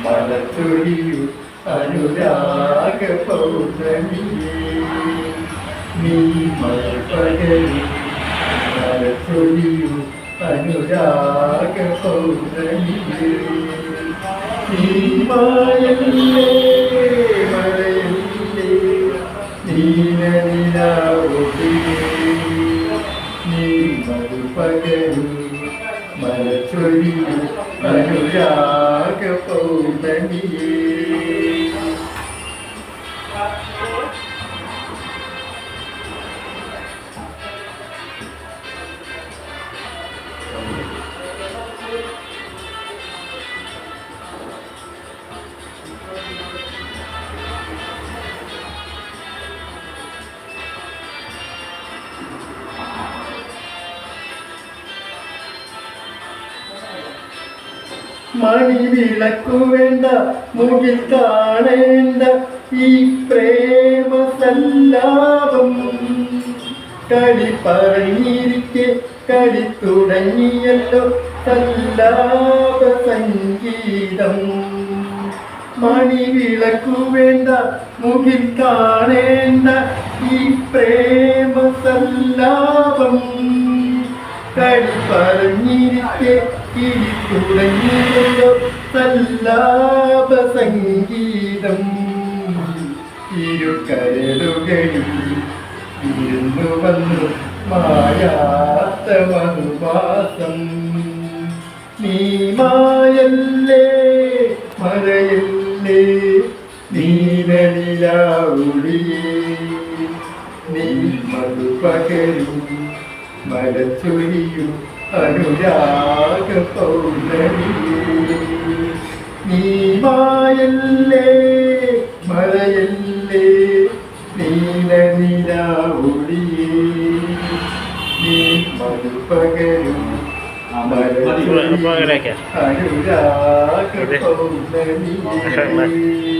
മലച്ചൊരിയു അനുരാഗ പൗർണമിയേ നീ മലപകരു മലച്ചൊരിയു അനുരാഗ പൗർണമിയേ നീ മായല്ലേ മഴയല്ലേ നീലനിലാവൊളിയേ നീ മലപകരു മലച്ചൊരിയു അനുരാഗ പൗർണമിയേ മണിവിളക്കു വേണ്ട മുകിൽ കാണേണ്ട ഈ പ്രേമ സല്ലാപം കളി പറഞ്ഞിരിക്കെ കളി തുടങ്ങിയല്ലോ സല്ലാപ സംഗീതം മണിവിളക്കു വേണ്ട മുകിൽ കാണേണ്ട ഈ പ്രേമ സല്ലാപം കളി പറഞ്ഞിരിക്കെ കിളി തുടങ്ങിയല്ലോ സല്ലാപ സംഗീതം ഇരുകരളുകളിൽ ഇരുന്നു വന്നു മായാത്ത മധുവാസം നീ മായല്ലേ മറയല്ലേ നീലനിലാവുളിയേ നീ മധുപകരു മലച്ചൊരിയു അനുരാഗ പൗർണമിയേ നീ മായല്ലേ മറയല്ലേ നീലനിലാവുളിയേ നീ മധുപകരു മലച്ചൊരിയു അനുരാഗ പൗർണമിയേ